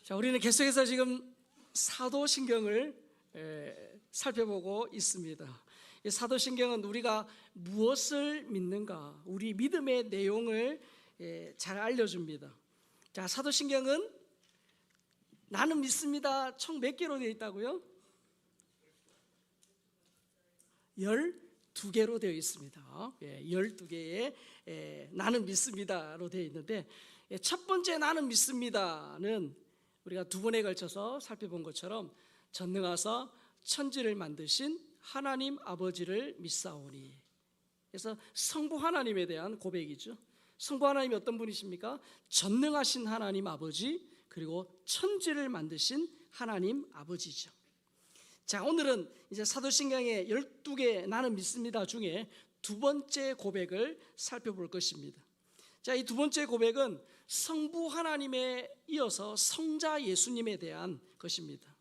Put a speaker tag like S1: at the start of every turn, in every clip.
S1: 자, 우리는 계속해서 지금 사도신경을 살펴보고 있습니다. 이 사도신경은 우리가 무엇을 믿는가, 우리 믿음의 내용을 잘 알려줍니다. 자, 사도신경은 나는 믿습니다. 총 몇 개로 되어 있다고요? 12개로 되어 있습니다. 12개의 나는 믿습니다로 되어 있는데, 첫 번째 나는 믿습니다는 우리가 두 번에 걸쳐서 살펴본 것처럼 전능하사 천지를 만드신 하나님 아버지를 믿사오니, 그래서 성부 하나님에 대한 고백이죠. 성부 하나님이 어떤 분이십니까? 전능하신 하나님 아버지, 그리고 천지를 만드신 하나님 아버지죠. 자, 오늘은 이제 사도신경의 12개 나는 믿습니다 중에 두 번째 고백을 살펴볼 것입니다. 자, 이 두 번째 고백은 성부 하나님에 이어서 성자 예수님에 대한 것입니다.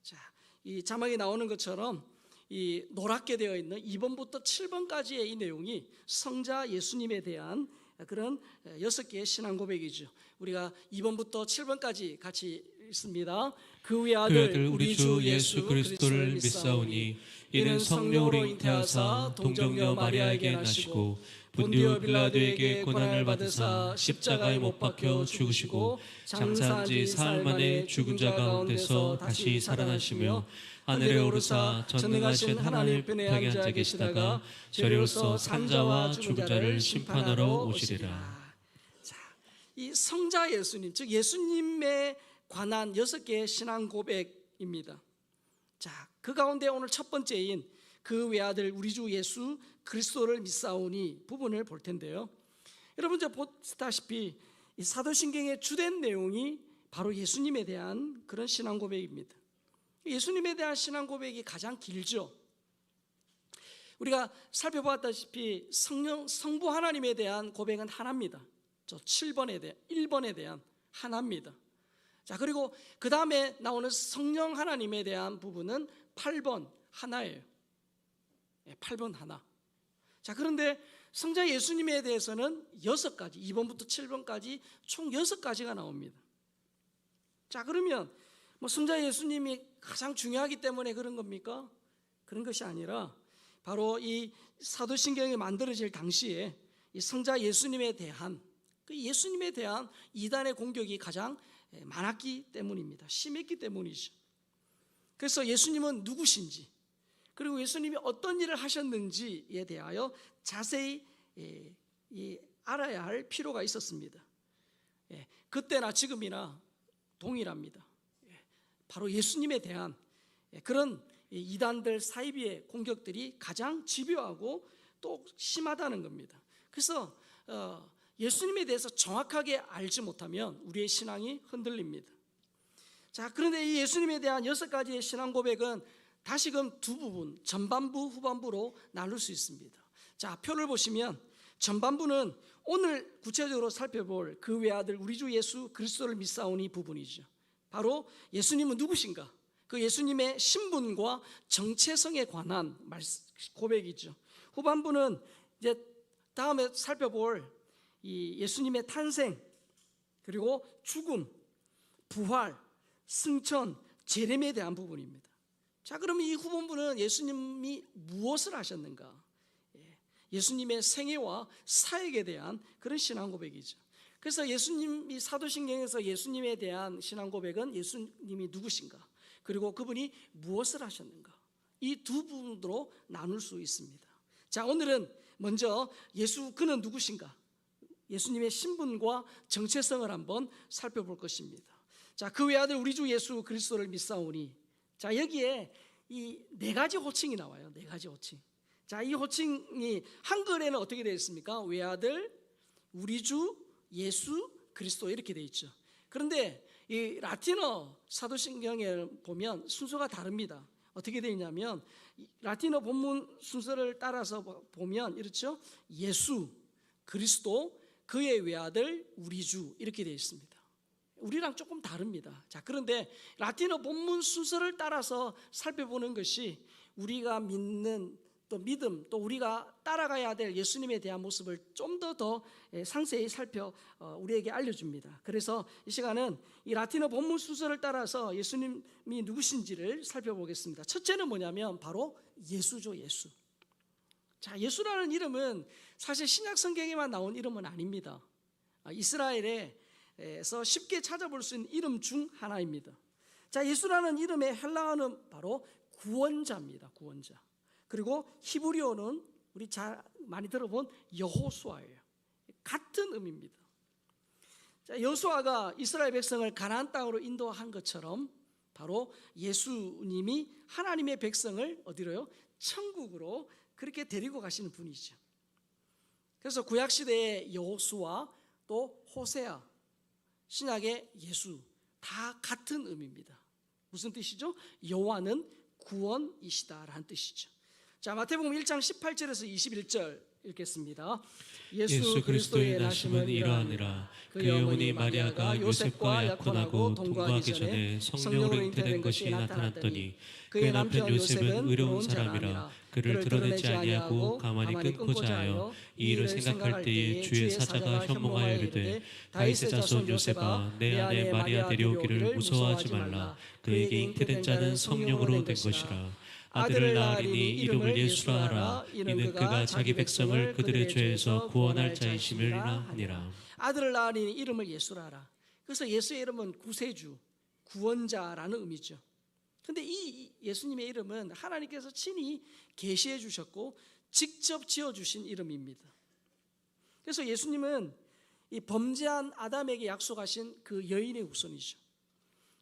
S1: 자, 이 자막에 나오는 것처럼 이 노랗게 되어 있는 2번부터 7번까지의 이 내용이 성자 예수님에 대한 그런 6개의 신앙 고백이죠. 우리가 2번부터 7번까지 같이 읽습니다. 그 외아들
S2: 우리 주 예수 그리스도를 믿사오니 이는 성령으로 잉태하사 동정녀 마리아에게 나시고 본디오 빌라도에게 고난을 받으사 십자가에 못 박혀 죽으시고 장사한 지 사흘 만에 죽은 자 가운데서 다시 살아나시며 하늘에 오르사 전능하신 하나님 편에 앉아 계시다가 저리로서 산자와 죽은 자를 심판하러 오시리라.
S1: 자, 이 성자 예수님, 즉 예수님에 관한 6개의 신앙 고백입니다. 자, 그 가운데 오늘 첫 번째인 그 외아들 우리 주 예수 그리스도를 믿사오니 부분을 볼 텐데요. 여러분, 저 보시다시피 이 사도신경의 주된 내용이 바로 예수님에 대한 그런 신앙 고백입니다. 예수님에 대한 신앙 고백이 가장 길죠. 우리가 살펴보았다시피 성부 하나님에 대한 고백은 하나입니다. 저 1번에 대한 하나입니다. 자, 그리고 그 다음에 나오는 성령 하나님에 대한 부분은 8번 하나예요. 8번 하나. 자, 그런데 성자 예수님에 대해서는 6가지, 2번부터 7번까지 총 6가지가 나옵니다. 자, 그러면 뭐 성자 예수님이 가장 중요하기 때문에 그런 겁니까? 그런 것이 아니라 바로 이 사도신경이 만들어질 당시에 이 성자 예수님에 대한 그 예수님에 대한 이단의 공격이 가장 많았기 때문입니다. 심했기 때문이죠. 그래서 예수님은 누구신지, 그리고 예수님이 어떤 일을 하셨는지에 대하여 자세히 알아야 할 필요가 있었습니다. 그때나 지금이나 동일합니다. 바로 예수님에 대한 그런 이단들 사이비의 공격들이 가장 집요하고 또 심하다는 겁니다. 그래서 예수님에 대해서 정확하게 알지 못하면 우리의 신앙이 흔들립니다. 자, 그런데 이 예수님에 대한 6가지의 신앙 고백은 다시금 두 부분, 전반부, 후반부로 나눌 수 있습니다. 자, 표를 보시면 전반부는 오늘 구체적으로 살펴볼 그 외아들 우리 주 예수 그리스도를 믿사오니 부분이죠. 바로 예수님은 누구신가? 그 예수님의 신분과 정체성에 관한 고백이죠. 후반부는 이제 다음에 살펴볼 이 예수님의 탄생, 그리고 죽음, 부활, 승천, 재림에 대한 부분입니다. 자, 그러면 이 후반부는 예수님이 무엇을 하셨는가? 예수님의 생애와 사역에 대한 그런 신앙 고백이죠. 그래서 예수님이 사도신경에서 예수님에 대한 신앙 고백은 예수님이 누구신가, 그리고 그분이 무엇을 하셨는가, 이 두 부분으로 나눌 수 있습니다. 자, 오늘은 먼저 그는 누구신가, 예수님의 신분과 정체성을 한번 살펴볼 것입니다. 자, 그 외아들 우리 주 예수 그리스도를 믿사오니, 자, 여기에 이 4가지 호칭이 나와요. 4가지 호칭. 자, 이 호칭이 한글에는 어떻게 되어 있습니까? 외아들 우리 주 예수 그리스도 이렇게 되어 있죠. 그런데 이 라틴어 사도신경에 보면 순서가 다릅니다. 어떻게 되어 있냐면 라틴어 본문 순서를 따라서 보면 이렇죠. 예수, 그리스도, 그의 외아들, 우리 주 이렇게 되어 있습니다. 우리랑 조금 다릅니다. 자, 그런데 라틴어 본문 순서를 따라서 살펴보는 것이 우리가 믿는 또 믿음, 또 우리가 따라가야 될 예수님에 대한 모습을 좀 더 상세히 살펴 우리에게 알려줍니다. 그래서 이 시간은 이 라틴어 본문 순서를 따라서 예수님이 누구신지를 살펴보겠습니다. 첫째는 뭐냐면 바로 예수죠, 예수. 자, 예수라는 이름은 사실 신약 성경에만 나온 이름은 아닙니다. 이스라엘에서 쉽게 찾아볼 수 있는 이름 중 하나입니다. 자, 예수라는 이름의 헬라어는 바로 구원자입니다. 구원자. 그리고 히브리어는 우리 잘 많이 들어본 여호수아예요. 같은 의미입니다. 자, 여호수아가 이스라엘 백성을 가나안 땅으로 인도한 것처럼 바로 예수님이 하나님의 백성을 어디로요? 천국으로 그렇게 데리고 가시는 분이죠. 그래서 구약 시대의 여호수아 또 호세아, 신약의 예수 다 같은 의미입니다. 무슨 뜻이죠? 여호와는 구원이시다라는 뜻이죠. 자, 마태복음 1장 18절에서 21절 읽겠습니다.
S2: 예수 그리스도의 나심은 이러하니라. 그 영혼이 마리아가 요셉과 약혼하고 동거하기 전에 성령으로 잉태된 것이 나타났더니 그의 남편 요셉은 의로운 사람이라 그를 드러내지 아니하고 가만히 끊고자 하여 이 일을 생각할 때에 주의 사자가 현몽하여 이르되 다윗의 자손 요셉아 내 아내 마리아 데려오기를 무서워하지 말라. 그에게 잉태된 자는 성령으로 된 것이라. 아들을 낳으리니 이름을 예수라 하라. 이는 그가 자기 백성을 그들의 죄에서 구원할 자이심이라 하니라.
S1: 아들을 낳으리니 이름을 예수라 하라. 그래서 예수의 이름은 구세주, 구원자라는 의미죠. 그런데 이 예수님의 이름은 하나님께서 친히 계시해 주셨고 직접 지어주신 이름입니다. 그래서 예수님은 이 범죄한 아담에게 약속하신 그 여인의 후손이죠.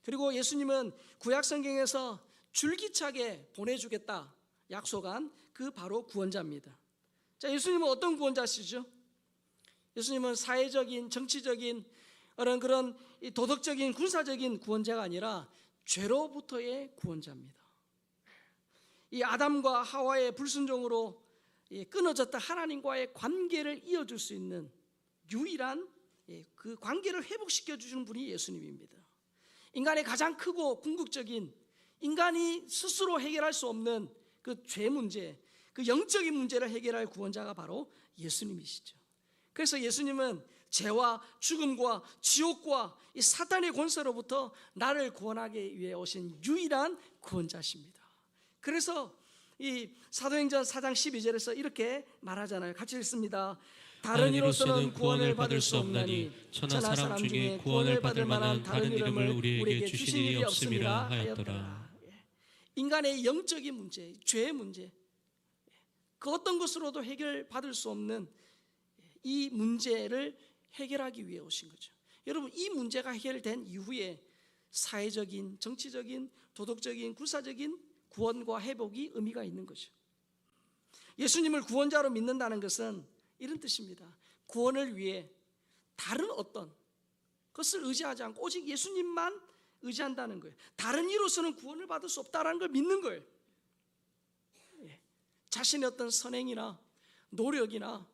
S1: 그리고 예수님은 구약 성경에서 줄기차게 보내주겠다 약속한 그 바로 구원자입니다. 자, 예수님은 어떤 구원자시죠? 예수님은 사회적인, 정치적인 그런 도덕적인, 군사적인 구원자가 아니라 죄로부터의 구원자입니다. 이 아담과 하와의 불순종으로 끊어졌던 하나님과의 관계를 이어줄 수 있는 유일한 그 관계를 회복시켜 주시는 분이 예수님입니다. 인간의 가장 크고 궁극적인 인간이 스스로 해결할 수 없는 그 죄 문제, 그 영적인 문제를 해결할 구원자가 바로 예수님이시죠. 그래서 예수님은 죄와 죽음과 지옥과 이 사탄의 권세로부터 나를 구원하기 위해 오신 유일한 구원자십니다. 그래서 이 사도행전 4장 12절에서 이렇게 말하잖아요. 같이 읽습니다. 다른 이로서는 구원을 받을 수 없나니 천하 사람 중에 구원을 받을 만한 다른 이름을 우리에게 주신 일이 없음이라 하였더라. 인간의 영적인 문제, 죄의 문제, 그 어떤 것으로도 해결받을 수 없는 이 문제를 해결하기 위해 오신 거죠. 여러분, 이 문제가 해결된 이후에 사회적인, 정치적인, 도덕적인, 군사적인 구원과 회복이 의미가 있는 거죠. 예수님을 구원자로 믿는다는 것은 이런 뜻입니다. 구원을 위해 다른 어떤 것을 의지하지 않고 오직 예수님만 의지한다는 거예요. 다른 이로서는 구원을 받을 수 없다는 걸 믿는 거예요. 자신의 어떤 선행이나 노력이나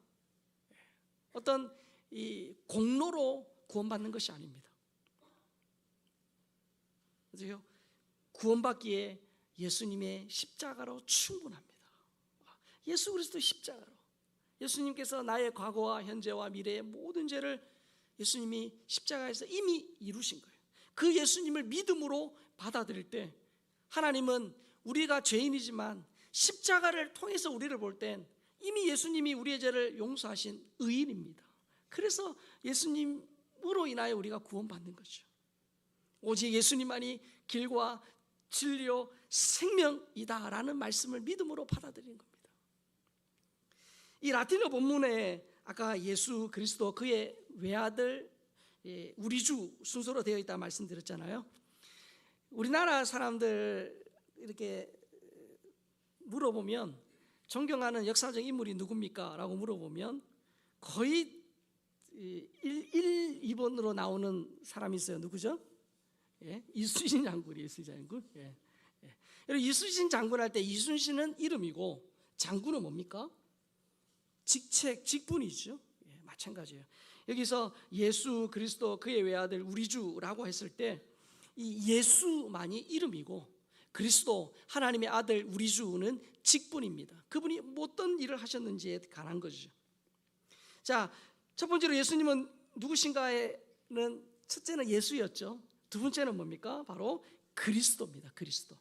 S1: 어떤 이 공로로 구원받는 것이 아닙니다. 그래서 구원받기에 예수님의 십자가로 충분합니다. 예수 그리스도 십자가로 예수님께서 나의 과거와 현재와 미래의 모든 죄를 예수님이 십자가에서 이미 이루신 거예요. 그 예수님을 믿음으로 받아들일 때 하나님은 우리가 죄인이지만 십자가를 통해서 우리를 볼 땐 이미 예수님이 우리의 죄를 용서하신 의인입니다. 그래서 예수님으로 인하여 우리가 구원받는 거죠. 오직 예수님만이 길과 진리요 생명이다라는 말씀을 믿음으로 받아들이는 겁니다. 이 라틴어 본문에 아까 예수 그리스도 그의 외아들 우리 주 순서로 되어 있다 말씀드렸잖아요. 우리나라 사람들 이렇게 물어보면 존경하는 역사적 인물이 누굽니까? 라고 물어보면 거의 1, 2번으로 나오는 사람이 있어요. 누구죠? 이순신 장군이에요. 이순신 장군. 여러분, 이순신 장군 할 때 이순신은 이름이고 장군은 뭡니까? 직책, 직분이죠. 마찬가지예요. 여기서 예수 그리스도 그의 외아들 우리 주라고 했을 때 이 예수만이 이름이고 그리스도 하나님의 아들 우리 주는 직분입니다. 그분이 어떤 일을 하셨는지에 관한 것이죠. 자, 첫 번째로 예수님은 누구신가에는 첫째는 예수였죠. 두 번째는 뭡니까? 바로 그리스도입니다. 그리스도.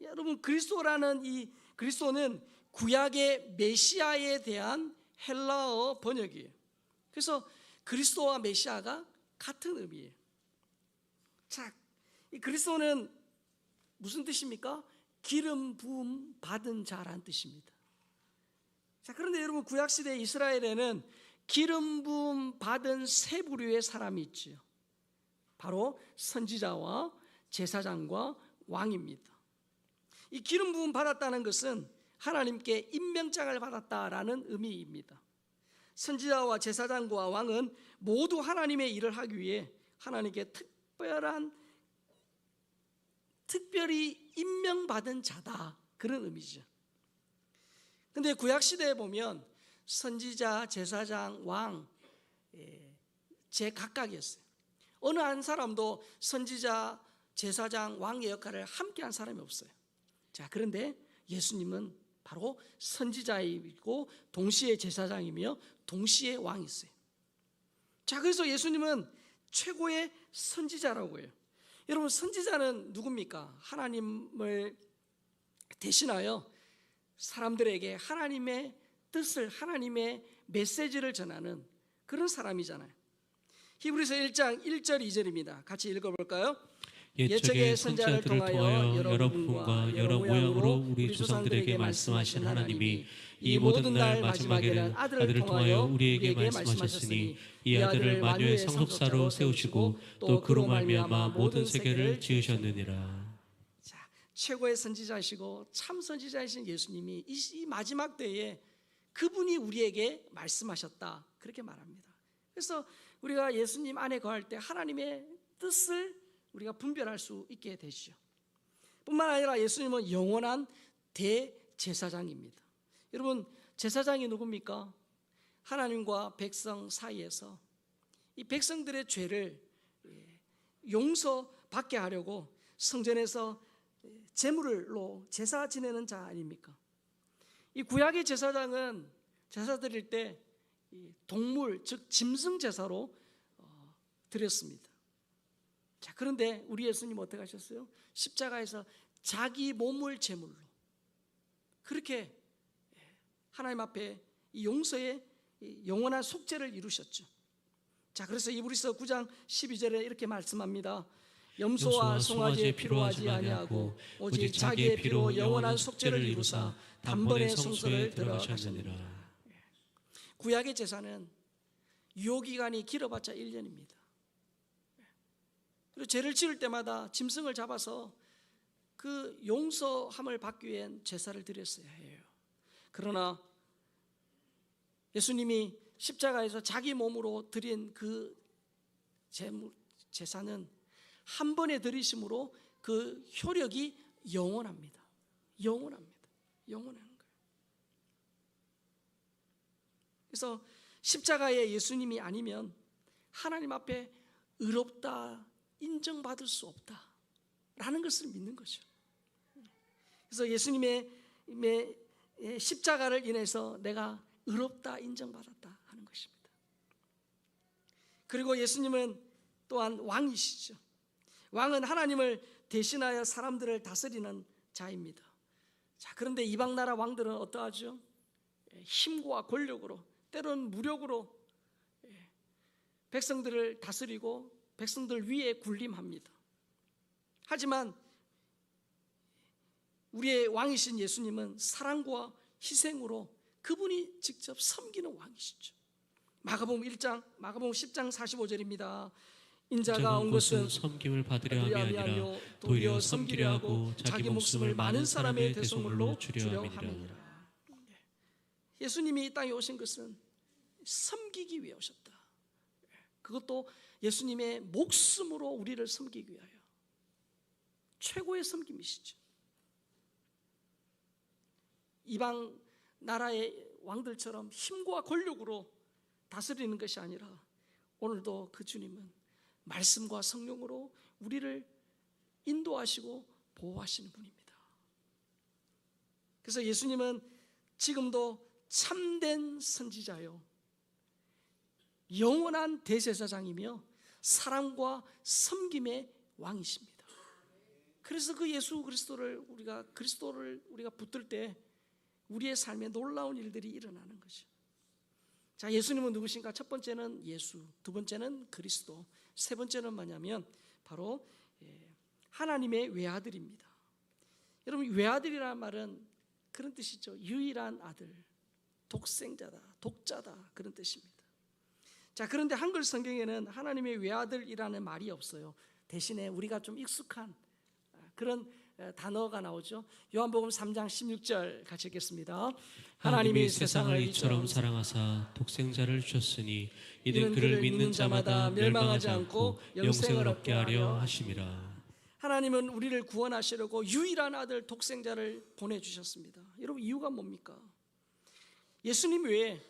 S1: 여러분, 그리스도라는 이 그리스도는 구약의 메시아에 대한 헬라어 번역이에요. 그래서 그리스도와 메시아가 같은 의미예요. 자, 이 그리스도는 무슨 뜻입니까? 기름 부음 받은 자라는 뜻입니다. 자, 그런데 여러분, 구약 시대 이스라엘에는 기름 부음 받은 세 부류의 사람이 있지요. 바로 선지자와 제사장과 왕입니다. 이 기름 부음 받았다는 것은 하나님께 임명장을 받았다라는 의미입니다. 선지자와 제사장과 왕은 모두 하나님의 일을 하기 위해 하나님께 특별히 임명받은 자다, 그런 의미죠. 그런데 구약 시대에 보면 선지자, 제사장, 왕 제각각이었어요. 어느 한 사람도 선지자, 제사장, 왕의 역할을 함께한 사람이 없어요. 자, 그런데 예수님은 바로 선지자이고 동시에 제사장이며 동시에 왕이었어요. 자, 그래서 예수님은 최고의 선지자라고 해요. 여러분, 선지자는 누굽니까? 하나님을 대신하여 사람들에게 하나님의 뜻을, 하나님의 메시지를 전하는 그런 사람이잖아요. 히브리서 1장 1절 2절입니다. 같이 읽어볼까요?
S2: 옛적의 선지자들을 통하여 여러 부분과 여러 모양으로 우리 조상들에게 말씀하신 하나님이 이 모든 날 마지막에는 아들을 통하여 우리에게 말씀하셨으니 이 아들을 만유의 상속사로 세우시고 또 그로 말미암아 모든 세계를 지으셨느니라.
S1: 자, 최고의 선지자이시고 참 선지자이신 예수님이 이 마지막 때에 그분이 우리에게 말씀하셨다, 그렇게 말합니다. 그래서 우리가 예수님 안에 거할 때 하나님의 뜻을 우리가 분별할 수 있게 되죠. 뿐만 아니라 예수님은 영원한 대제사장입니다. 여러분, 제사장이 누굽니까? 하나님과 백성 사이에서 이 백성들의 죄를 용서받게 하려고 성전에서 제물로 제사 지내는 자 아닙니까? 이 구약의 제사장은 제사 드릴 때 동물, 즉 짐승 제사로 드렸습니다. 자, 그런데 우리 예수님 어떻게 하셨어요? 십자가에서 자기 몸을 제물로 그렇게 하나님 앞에 이 용서의 영원한 속죄를 이루셨죠. 자, 그래서 이브리서 9장 12절에 이렇게 말씀합니다. 염소와 송아지에 피로 하지 아니하고 오직 자기의 피로 영원한 속죄를 이루사 단번에 성소를 들어가셨느니라. 구약의 제사는 유효기간이 길어봤자 1년입니다. 그리고 죄를 지을 때마다 짐승을 잡아서 그 용서함을 받기 위한 제사를 드렸어야 해요. 그러나 예수님이 십자가에서 자기 몸으로 드린 그 제사는 한 번에 드리심으로 그 효력이 영원합니다. 영원합니다. 영원한 거예요. 그래서 십자가의 예수님이 아니면 하나님 앞에 의롭다 인정받을 수 없다라는 것을 믿는 거죠. 그래서 예수님의 십자가를 인해서 내가 의롭다 인정받았다 하는 것입니다. 그리고 예수님은 또한 왕이시죠. 왕은 하나님을 대신하여 사람들을 다스리는 자입니다. 자, 그런데 이방 나라 왕들은 어떠하죠? 힘과 권력으로, 때로는 무력으로 백성들을 다스리고 백성들 위에 군림합니다. 하지만 우리의 왕이신 예수님은 사랑과 희생으로 그분이 직접 섬기는 왕이시죠. 마가복음 10장 45절입니다. 인자가 온 것은
S2: 섬김을 받으려 함이 아니라 도리어 섬기려 하고 자기 목숨을 많은 사람의 대속물로 주려 함이니라.
S1: 예수님이 이 땅에 오신 것은 섬기기 위해 오셨다. 그것도 예수님의 목숨으로 우리를 섬기기 위하여. 최고의 섬김이시죠. 이방 나라의 왕들처럼 힘과 권력으로 다스리는 것이 아니라 오늘도 그 주님은 말씀과 성령으로 우리를 인도하시고 보호하시는 분입니다. 그래서 예수님은 지금도 참된 선지자요, 영원한 대제사장이며 사랑과 섬김의 왕이십니다. 그래서 그 예수 그리스도를 우리가 붙들 때 우리의 삶에 놀라운 일들이 일어나는 거죠. 자, 예수님은 누구신가? 첫 번째는 예수, 두 번째는 그리스도, 세 번째는 뭐냐면 바로 하나님의 외아들입니다. 여러분, 외아들이라는 말은 그런 뜻이죠. 유일한 아들, 독생자다, 독자다, 그런 뜻입니다. 자, 그런데 한글 성경에는 하나님의 외아들이라는 말이 없어요. 대신에 우리가 좀 익숙한 그런 단어가 나오죠. 요한복음 3장 16절 같이 읽겠습니다.
S2: 하나님이 세상을 이처럼 사랑하사 독생자를 주셨으니 이는 그를 믿는 자마다 멸망하지 않고 영생을 얻게 하려 하심이라.
S1: 하나님은 우리를 구원하시려고 유일한 아들 독생자를 보내주셨습니다. 여러분, 이유가 뭡니까? 예수님 외에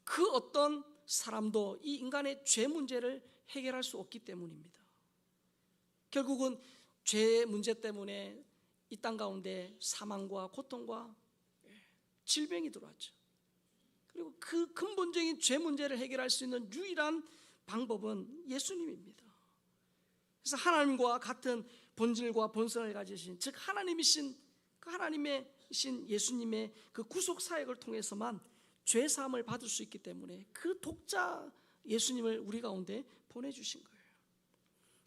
S1: 그 어떤 사람도 이 인간의 죄 문제를 해결할 수 없기 때문입니다. 결국은 죄의 문제 때문에 이 땅 가운데 사망과 고통과 질병이 들어왔죠. 그리고 그 근본적인 죄 문제를 해결할 수 있는 유일한 방법은 예수님입니다. 그래서 하나님과 같은 본질과 본성을 가지신, 즉 하나님이신 예수님의 그 구속 사역을 통해서만 죄 사함을 받을 수 있기 때문에 그 독자 예수님을 우리 가운데 보내주신 거예요.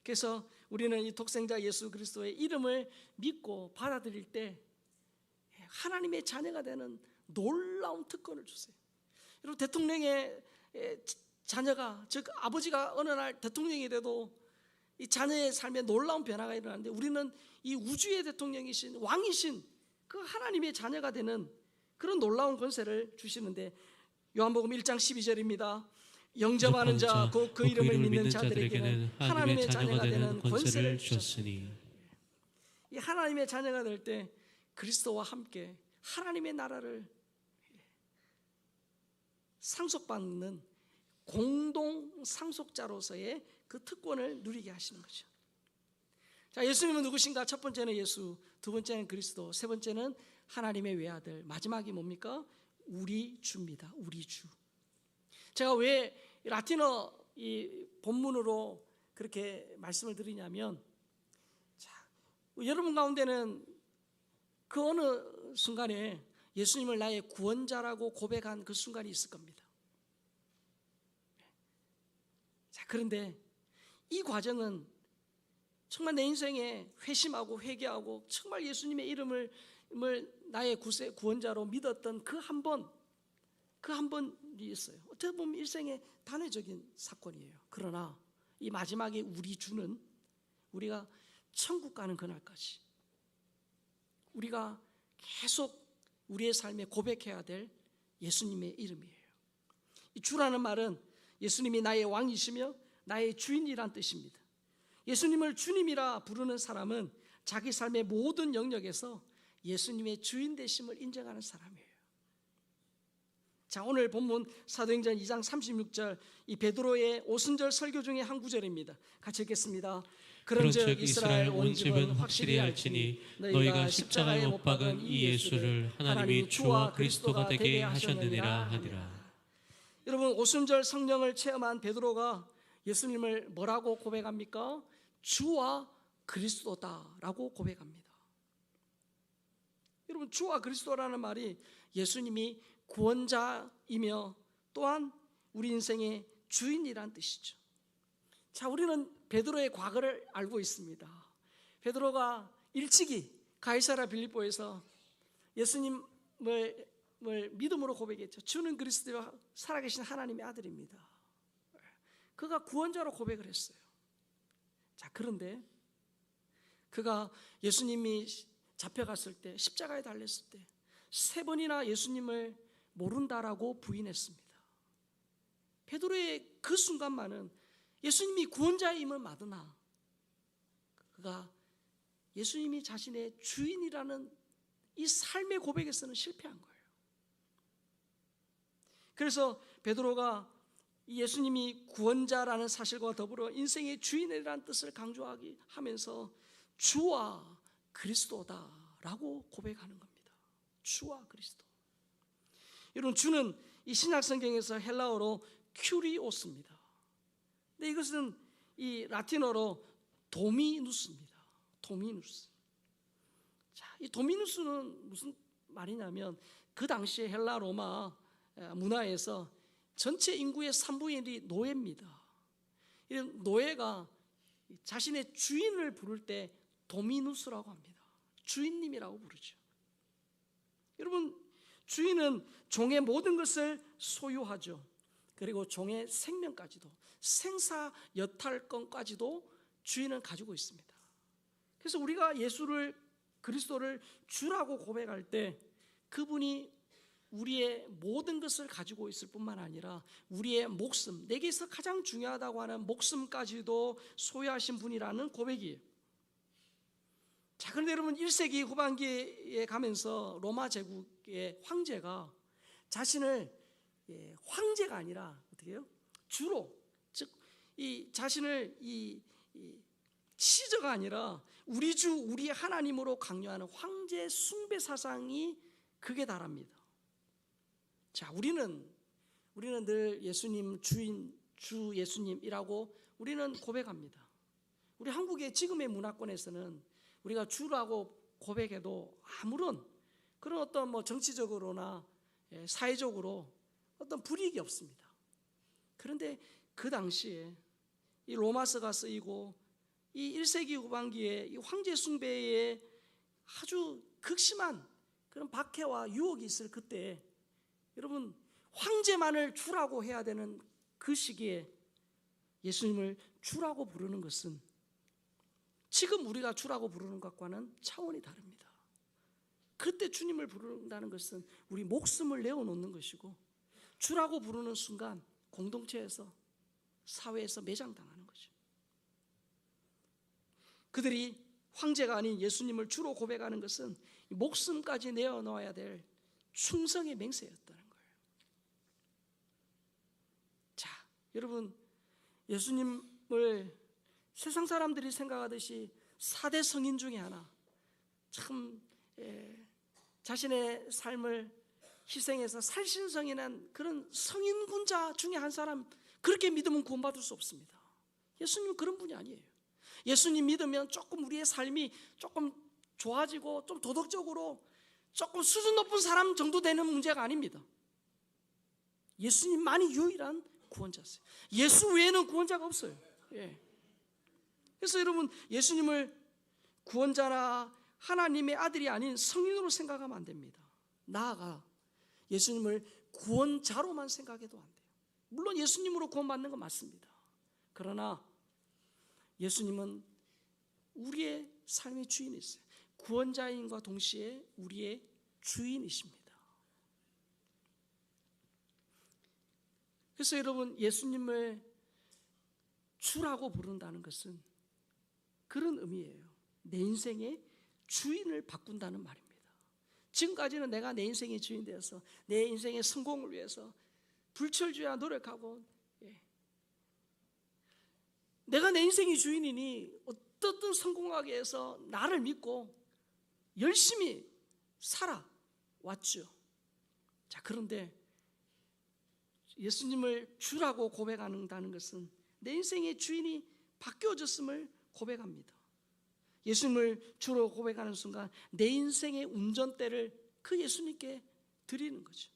S1: 그래서 우리는 이 독생자 예수 그리스도의 이름을 믿고 받아들일 때 하나님의 자녀가 되는 놀라운 특권을 주세요. 여러분, 대통령의 자녀가, 즉 아버지가 어느 날 대통령이 돼도 이 자녀의 삶에 놀라운 변화가 일어나는데, 우리는 이 우주의 대통령이신 왕이신 그 하나님의 자녀가 되는 그런 놀라운 권세를 주시는데, 요한복음 1장 12절입니다. 영접하는 자, 곧 그 이름을 믿는 자들에게는 하나님의 자녀가 되는 권세를 주셨으니. 이 하나님의 자녀가 될 때 그리스도와 함께 하나님의 나라를 상속받는 공동 상속자로서의 그 특권을 누리게 하시는 거죠. 자, 예수님은 누구신가? 첫 번째는 예수, 두 번째는 그리스도, 세 번째는 하나님의 외아들, 마지막이 뭡니까? 우리 주입니다. 우리 주. 제가 왜 라틴어 이 본문으로 그렇게 말씀을 드리냐면, 자, 여러분 가운데는 그 어느 순간에 예수님을 나의 구원자라고 고백한 그 순간이 있을 겁니다. 자, 그런데 이 과정은 정말 내 인생에 회심하고 회개하고 정말 예수님의 이름을 나의 구원자로 믿었던 그 한 번이 있어요. 어떻게 보면 일생의 단회적인 사건이에요. 그러나 이 마지막에 우리 주는 우리가 천국 가는 그날까지 우리가 계속 우리의 삶에 고백해야 될 예수님의 이름이에요. 이 주라는 말은 예수님이 나의 왕이시며 나의 주인이란 뜻입니다. 예수님을 주님이라 부르는 사람은 자기 삶의 모든 영역에서 예수님의 주인 되심을 인정하는 사람이에요. 자, 오늘 본문 사도행전 2장 36절, 이 베드로의 오순절 설교 중에 한 구절입니다. 같이 읽겠습니다. 그런즉 이스라엘 온 집은 확실히 알지니 너희가 십자가에 못 박은 이 예수를 하나님이 주와 그리스도가 되게 하셨느니라 하니라. 여러분, 오순절 성령을 체험한 베드로가 예수님을 뭐라고 고백합니까? 주와 그리스도다라고 고백합니다. 여러분, 주와 그리스도라는 말이 예수님이 구원자이며 또한 우리 인생의 주인이란 뜻이죠. 자, 우리는 베드로의 과거를 알고 있습니다. 베드로가 일찍이 가이사랴 빌립보에서 예수님을 믿음으로 고백했죠. 주는 그리스도와 살아계신 하나님의 아들입니다. 그가 구원자로 고백을 했어요. 자, 그런데 그가 예수님이 잡혀갔을 때, 십자가에 달렸을 때 3번이나 예수님을 모른다라고 부인했습니다. 베드로의 그 순간만은 예수님이 구원자임을 맞으나 그가 예수님이 자신의 주인이라는 이 삶의 고백에서는 실패한 거예요. 그래서 베드로가 예수님이 구원자라는 사실과 더불어 인생의 주인이라는 뜻을 강조하기 하면서 주와 그리스도다라고 고백하는 겁니다. 주와 그리스도. 여러분, 주는 이 신약 성경에서 헬라어로 큐리오스입니다. 근데 이것은 이 라틴어로 도미누스입니다. 도미누스. 자, 이 도미누스는 무슨 말이냐면 그 당시에 헬라 로마 문화에서 전체 인구의 3분의 1이 노예입니다. 이런 노예가 자신의 주인을 부를 때 도미누스라고 합니다. 주인님이라고 부르죠. 여러분, 주인은 종의 모든 것을 소유하죠. 그리고 종의 생명까지도, 생사 여탈권까지도 주인은 가지고 있습니다. 그래서 우리가 예수를, 그리스도를 주라고 고백할 때 그분이 우리의 모든 것을 가지고 있을 뿐만 아니라 우리의 목숨, 내게서 가장 중요하다고 하는 목숨까지도 소유하신 분이라는 고백이에요. 자, 그런데 여러분, 1세기 후반기에 가면서 로마 제국의 황제가 자신을 황제가 아니라 어떻게 해요? 주로, 즉 이 자신을 이 시저가 아니라 우리 주 우리 하나님으로 강요하는 황제 숭배 사상이 극에 달합니다. 자, 우리는 늘 예수님 주인, 주 예수님이라고 우리는 고백합니다. 우리 한국의 지금의 문화권에서는 우리가 주라고 고백해도 아무런 그런 어떤 정치적으로나 사회적으로 어떤 불이익이 없습니다. 그런데 그 당시에 이 로마서가 쓰이고 이 1세기 후반기에 이 황제 숭배에 아주 극심한 그런 박해와 유혹이 있을 그때, 여러분, 황제만을 주라고 해야 되는 그 시기에 예수님을 주라고 부르는 것은 지금 우리가 주라고 부르는 것과는 차원이 다릅니다. 그때 주님을 부른다는 것은 우리 목숨을 내어놓는 것이고, 주라고 부르는 순간 공동체에서, 사회에서 매장당하는 거죠. 그들이 황제가 아닌 예수님을 주로 고백하는 것은 목숨까지 내어놓아야 될 충성의 맹세였다는 거예요. 자, 여러분, 예수님을 세상 사람들이 생각하듯이 4대 성인 중에 하나, 참 자신의 삶을 희생해서 살신성인한 그런 성인군자 중에 한 사람, 그렇게 믿으면 구원받을 수 없습니다. 예수님은 그런 분이 아니에요. 예수님 믿으면 조금 우리의 삶이 조금 좋아지고 좀 도덕적으로 조금 수준 높은 사람 정도 되는 문제가 아닙니다. 예수님만이 유일한 구원자세요. 예수 외에는 구원자가 없어요. 그래서 여러분, 예수님을 구원자나 하나님의 아들이 아닌 성인으로 생각하면 안 됩니다. 나아가 예수님을 구원자로만 생각해도 안 돼요. 물론 예수님으로 구원받는 건 맞습니다. 그러나 예수님은 우리의 삶의 주인이세요. 구원자인과 동시에 우리의 주인이십니다. 그래서 여러분, 예수님을 주라고 부른다는 것은 그런 의미예요. 내 인생의 주인을 바꾼다는 말입니다. 지금까지는 내가 내 인생의 주인 되어서 내 인생의 성공을 위해서 불철주야 노력하고, 내가 내 인생의 주인이니 어떻든 성공하기 위해서 나를 믿고 열심히 살아왔죠. 자, 그런데 예수님을 주라고 고백한다는 것은 내 인생의 주인이 바뀌어졌음을 고백합니다. 예수님을 주로 고백하는 순간 내 인생의 운전대를 그 예수님께 드리는 거죠.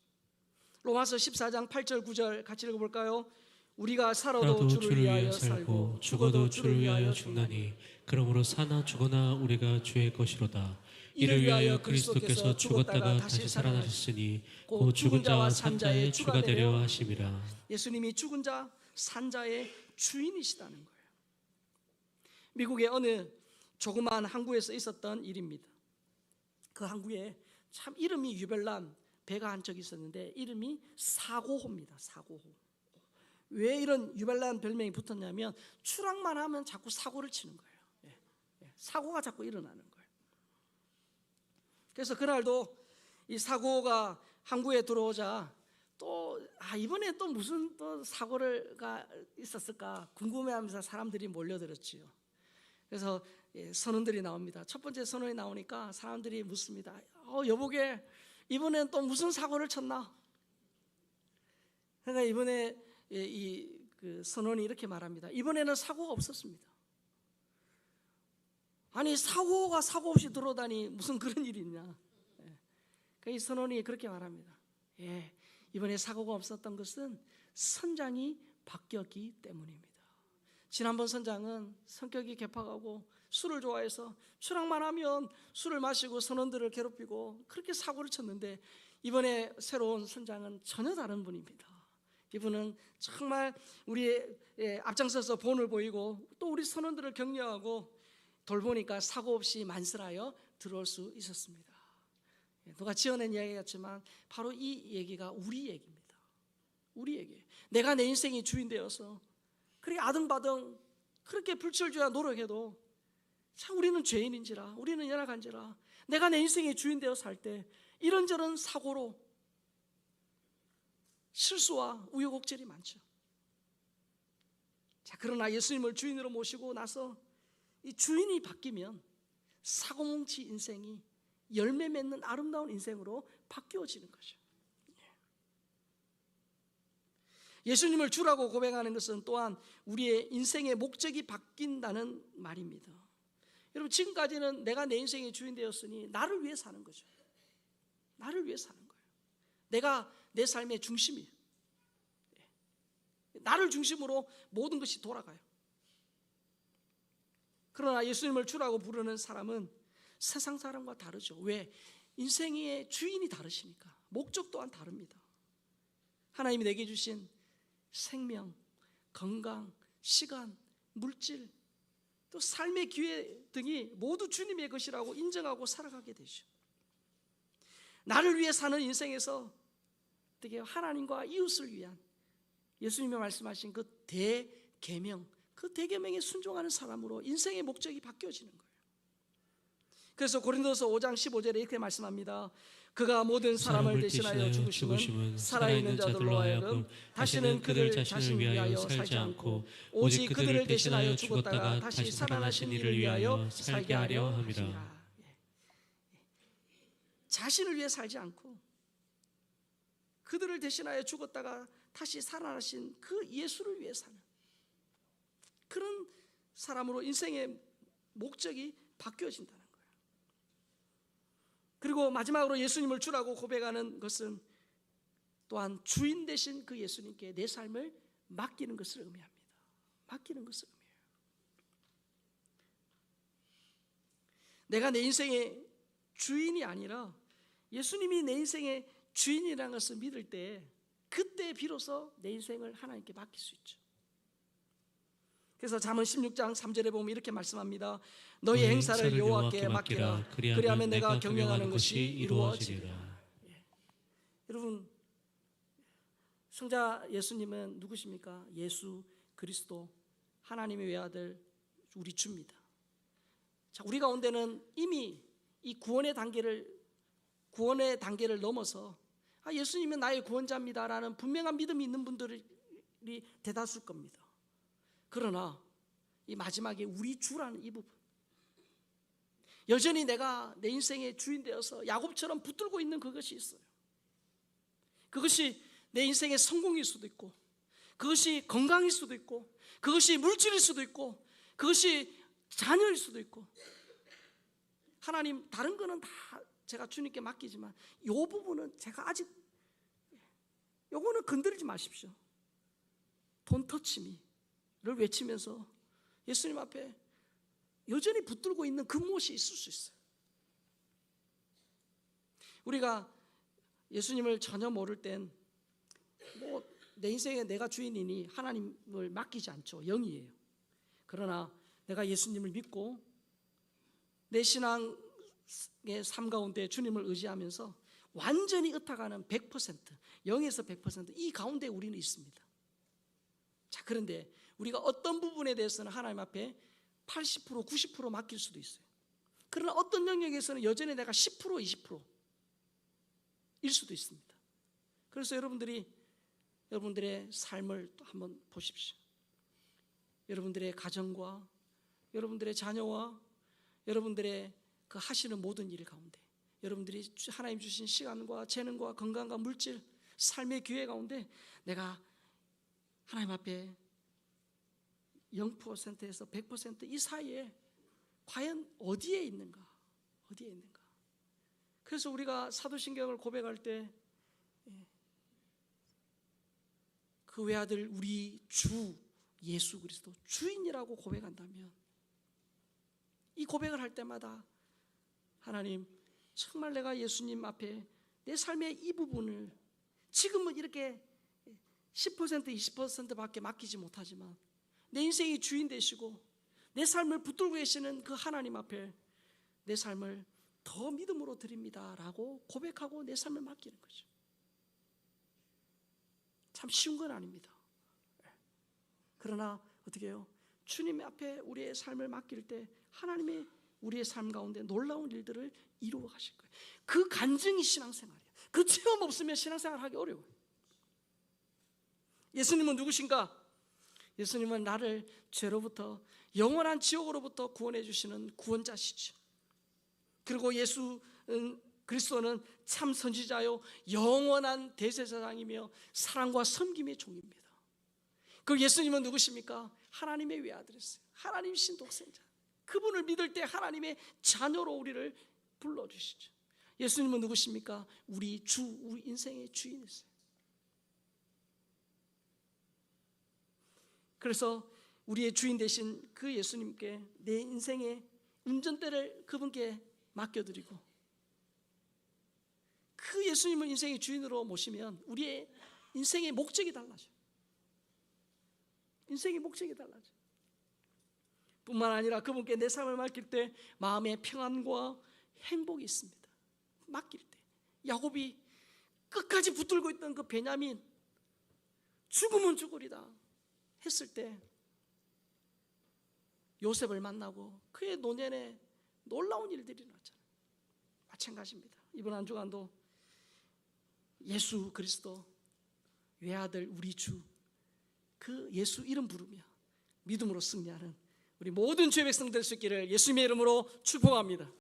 S1: 로마서 14장 8절 9절 같이 읽어볼까요? 우리가 살아도 주를 위하여 살고
S2: 죽어도 주를 위하여 죽나니 그러므로 사나 죽거나 우리가 주의 것이로다. 이를 위하여 그리스도께서 죽었다가 다시 살아나셨으니 곧 죽은 자와 산 자의 주가 되려 하심이라.
S1: 예수님이 죽은 자, 산 자의 주인이시다는 거예요. 미국의 어느 조그마한 항구에서 있었던 일입니다. 그 항구에 참 이름이 유별난 배가 한 척이 있었는데 이름이 사고호입니다. 사고호. 왜 이런 유별난 별명이 붙었냐면 추락만 하면 자꾸 사고를 치는 거예요. 사고가 자꾸 일어나는 거예요. 그래서 그날도 이 사고가 항구에 들어오자 또 이번에 또 무슨 또 사고가 있었을까 궁금해하면서 사람들이 몰려들었지요. 그래서 선원들이 나옵니다. 첫 번째 선원이 나오니까 사람들이 묻습니다. 여보게 이번엔 또 무슨 사고를 쳤나? 그러니까 이번에 그 선원이 이렇게 말합니다. 이번에는 사고가 없었습니다. 아니 사고가 사고 없이 들어오다니 무슨 그런 일이 있냐? 이 선원이 그렇게 말합니다. 예, 이번에 사고가 없었던 것은 선장이 바뀌었기 때문입니다. 지난번 선장은 성격이 개팍하고 술을 좋아해서 추락만 하면 술을 마시고 선원들을 괴롭히고 그렇게 사고를 쳤는데, 이번에 새로운 선장은 전혀 다른 분입니다. 이분은 정말 우리의 앞장서서 본을 보이고 또 우리 선원들을 격려하고 돌보니까 사고 없이 만스라여 들어올 수 있었습니다. 누가 지어낸 이야기 같지만 바로 이 얘기가 우리 얘기입니다. 우리 얘기. 내가 내 인생의 주인 되어서 그렇게 아등바등 그렇게 불철주야 노력해도 참 우리는 죄인인지라, 우리는 연약한지라, 내가 내 인생의 주인 되어 살 때 이런저런 사고로 실수와 우여곡절이 많죠. 자, 그러나 예수님을 주인으로 모시고 나서 이 주인이 바뀌면 사고뭉치 인생이 열매 맺는 아름다운 인생으로 바뀌어지는 거죠. 예수님을 주라고 고백하는 것은 또한 우리의 인생의 목적이 바뀐다는 말입니다. 여러분, 지금까지는 내가 내 인생의 주인 되었으니 나를 위해 사는 거죠. 나를 위해 사는 거예요. 내가 내 삶의 중심이에요. 나를 중심으로 모든 것이 돌아가요. 그러나 예수님을 주라고 부르는 사람은 세상 사람과 다르죠. 왜? 인생의 주인이 다르시니까. 목적 또한 다릅니다. 하나님이 내게 주신 생명, 건강, 시간, 물질, 또 삶의 기회 등이 모두 주님의 것이라고 인정하고 살아가게 되죠. 나를 위해 사는 인생에서 어떻게 하나님과 이웃을 위한 예수님이 말씀하신 그 대계명, 그 대계명에 순종하는 사람으로 인생의 목적이 바뀌어지는 거예요. 그래서 고린도서 5장 15절에 이렇게 말씀합니다. 그가 모든 사람을 대신하여 죽으심은 살아있는 자들로 하여금 다시는 그들 자신을 위하여 살지 않고 오직 그들을 대신하여 죽었다가 다시 살아나신 이를 위하여 살게 하려 함이라. 자신을 위해 살지 않고 그들을 대신하여 죽었다가 다시 살아나신 그 예수를 위해 사는 그런 사람으로 인생의 목적이 바뀌어진다는 거예요. 그리고 마지막으로 예수님을 주라고 고백하는 것은 또한 주인 되신 그 예수님께 내 삶을 맡기는 것을 의미합니다. 맡기는 것을 의미해요. 내가 내 인생의 주인이 아니라 예수님이 내 인생의 주인이라는 것을 믿을 때, 그때 비로소 내 인생을 하나님께 맡길 수 있죠. 그래서 잠언 16장 3절에 보면 이렇게 말씀합니다. 너희 행사를 여호와께 맡기라. 그리하면 내가 경영하는 것이 이루어지리라. 여러분, 성자 예수님은 누구십니까? 예수 그리스도, 하나님의 외아들, 우리 주입니다. 자, 우리 가운데는 이미 이 구원의 단계를 넘어서 예수님은 나의 구원자입니다라는 분명한 믿음이 있는 분들이 대다수일 겁니다. 그러나 이 마지막에 우리 주라는 이 부분, 여전히 내가 내 인생의 주인 되어서 야곱처럼 붙들고 있는 그것이 있어요. 그것이 내 인생의 성공일 수도 있고, 그것이 건강일 수도 있고, 그것이 물질일 수도 있고, 그것이 자녀일 수도 있고, 하나님 다른 거는 다 제가 주님께 맡기지만 이 부분은 제가 아직, 요거는 건드리지 마십시오. Don't touch me를 외치면서 예수님 앞에 여전히 붙들고 있는 그 무엇이 있을 수 있어요. 우리가 예수님을 전혀 모를 땐 내 인생에 내가 주인이니 하나님을 맡기지 않죠. 영이에요. 그러나 내가 예수님을 믿고 내 신앙의 삶 가운데 주님을 의지하면서 완전히 의탁하는 100%, 0에서 100% 이 가운데 우리는 있습니다. 자, 그런데 우리가 어떤 부분에 대해서는 하나님 앞에 80%, 90% 맡길 수도 있어요. 그러나 어떤 영역에서는 여전히 내가 10%, 20%일 수도 있습니다. 그래서 여러분들의 삶을 또 한번 보십시오. 여러분들의 가정과 여러분들의 자녀와 여러분들의 그 하시는 모든 일 가운데 여러분들이 하나님 주신 시간과 재능과 건강과 물질, 삶의 기회 가운데 내가 하나님 앞에 0%에서 100% 이 사이에 과연 어디에 있는가? 어디에 있는가? 그래서 우리가 사도신경을 고백할 때 그 외아들 우리 주 예수 그리스도 주인이라고 고백한다면, 이 고백을 할 때마다 하나님, 정말 내가 예수님 앞에 내 삶의 이 부분을 지금은 이렇게 10% 20%밖에 맡기지 못하지만 내 인생의 주인 되시고 내 삶을 붙들고 계시는 그 하나님 앞에 내 삶을 더 믿음으로 드립니다 라고 고백하고 내 삶을 맡기는 거죠. 참 쉬운 건 아닙니다. 그러나 어떻게 해요? 주님 앞에 우리의 삶을 맡길 때 하나님의 우리의 삶 가운데 놀라운 일들을 이루어 가실 거예요. 그 간증이 신앙생활이에요. 그 체험 없으면 신앙생활 하기 어려워요. 예수님은 누구신가? 예수님은 나를 죄로부터, 영원한 지옥으로부터 구원해 주시는 구원자시죠. 그리고 예수 그리스도는 참 선지자요 영원한 대제사장이며 사랑과 섬김의 종입니다. 그 예수님은 누구십니까? 하나님의 외아들이세요. 하나님 신독생자. 그분을 믿을 때 하나님의 자녀로 우리를 불러주시죠. 예수님은 누구십니까? 우리 주, 우리 인생의 주인이세요. 그래서 우리의 주인 되신 그 예수님께 내 인생의 운전대를 그분께 맡겨드리고 그 예수님을 인생의 주인으로 모시면 우리의 인생의 목적이 달라져요. 인생의 목적이 달라져요. 뿐만 아니라 그분께 내 삶을 맡길 때 마음의 평안과 행복이 있습니다. 맡길 때 야곱이 끝까지 붙들고 있던 그 베냐민, 죽으면 죽으리다 했을 때 요셉을 만나고 그의 노년에 놀라운 일들이 일어났잖아요. 마찬가지입니다. 이번 한 주간도 예수 그리스도 외아들 우리 주, 그 예수 이름 부르며 믿음으로 승리하는 우리 모든 주의 백성 될 수 있기를 예수님의 이름으로 축복합니다.